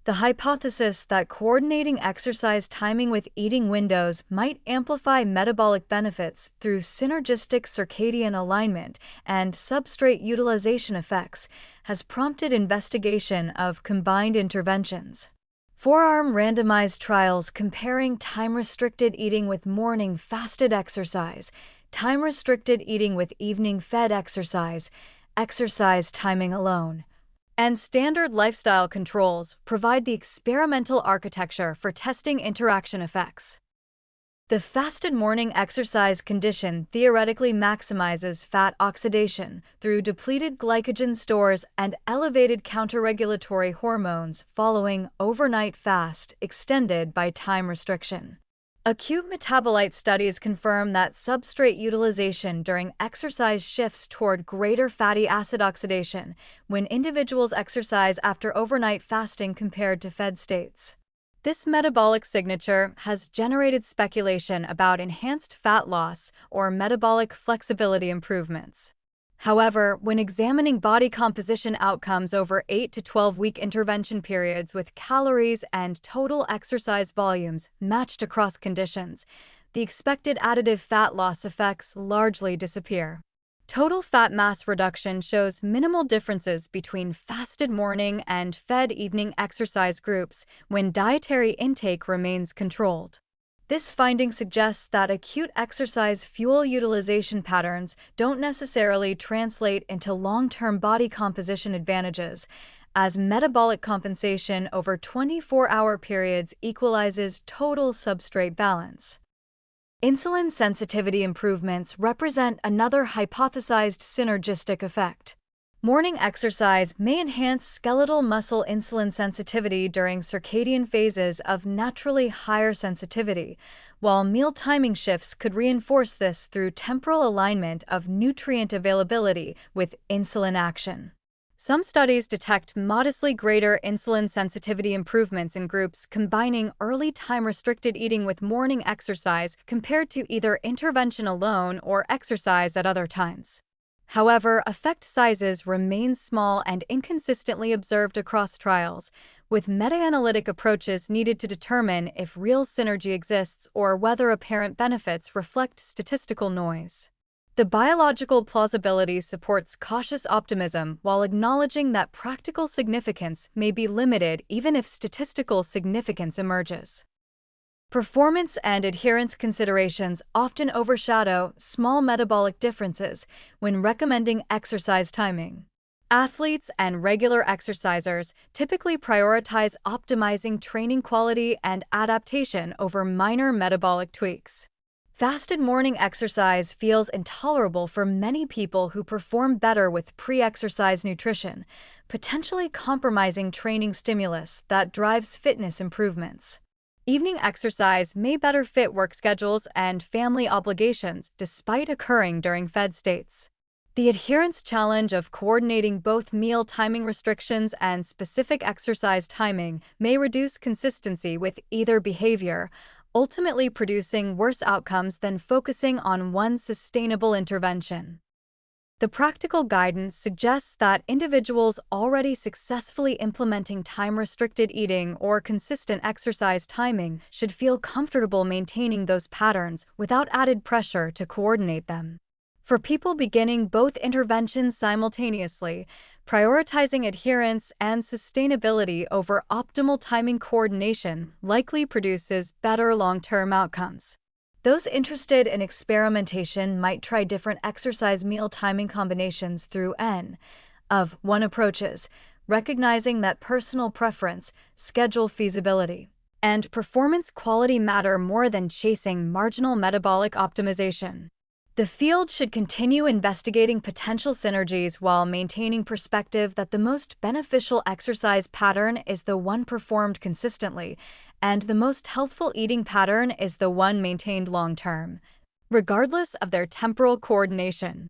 The hypothesis that coordinating exercise timing with eating windows might amplify metabolic benefits through synergistic circadian alignment and substrate utilization effects has prompted investigation of combined interventions. Four-arm randomized trials comparing time-restricted eating with morning fasted exercise, time-restricted eating with evening-fed exercise, exercise timing alone, and standard lifestyle controls provide the experimental architecture for testing interaction effects. The fasted morning exercise condition theoretically maximizes fat oxidation through depleted glycogen stores and elevated counterregulatory hormones following overnight fast extended by time restriction. Acute metabolite studies confirm that substrate utilization during exercise shifts toward greater fatty acid oxidation when individuals exercise after overnight fasting compared to fed states. This metabolic signature has generated speculation about enhanced fat loss or metabolic flexibility improvements. However, when examining body composition outcomes over 8 to 12-week intervention periods with calories and total exercise volumes matched across conditions, the expected additive fat loss effects largely disappear. Total fat mass reduction shows minimal differences between fasted morning and fed evening exercise groups when dietary intake remains controlled. This finding suggests that acute exercise fuel utilization patterns don't necessarily translate into long-term body composition advantages, as metabolic compensation over 24-hour periods equalizes total substrate balance. Insulin sensitivity improvements represent another hypothesized synergistic effect. Morning exercise may enhance skeletal muscle insulin sensitivity during circadian phases of naturally higher sensitivity, while meal timing shifts could reinforce this through temporal alignment of nutrient availability with insulin action. Some studies detect modestly greater insulin sensitivity improvements in groups combining early time-restricted eating with morning exercise compared to either intervention alone or exercise at other times. However, effect sizes remain small and inconsistently observed across trials, with meta-analytic approaches needed to determine if real synergy exists or whether apparent benefits reflect statistical noise. The biological plausibility supports cautious optimism while acknowledging that practical significance may be limited even if statistical significance emerges. Performance and adherence considerations often overshadow small metabolic differences when recommending exercise timing. Athletes and regular exercisers typically prioritize optimizing training quality and adaptation over minor metabolic tweaks. Fasted morning exercise feels intolerable for many people who perform better with pre-exercise nutrition, potentially compromising training stimulus that drives fitness improvements. Evening exercise may better fit work schedules and family obligations despite occurring during fed states. The adherence challenge of coordinating both meal timing restrictions and specific exercise timing may reduce consistency with either behavior, ultimately producing worse outcomes than focusing on one sustainable intervention. The practical guidance suggests that individuals already successfully implementing time-restricted eating or consistent exercise timing should feel comfortable maintaining those patterns without added pressure to coordinate them. For people beginning both interventions simultaneously, prioritizing adherence and sustainability over optimal timing coordination likely produces better long-term outcomes. Those interested in experimentation might try different exercise meal timing combinations through N of 1 approaches, recognizing that personal preference, schedule feasibility, and performance quality matter more than chasing marginal metabolic optimization. The field should continue investigating potential synergies while maintaining perspective that the most beneficial exercise pattern is the one performed consistently, and the most healthful eating pattern is the one maintained long-term, regardless of their temporal coordination.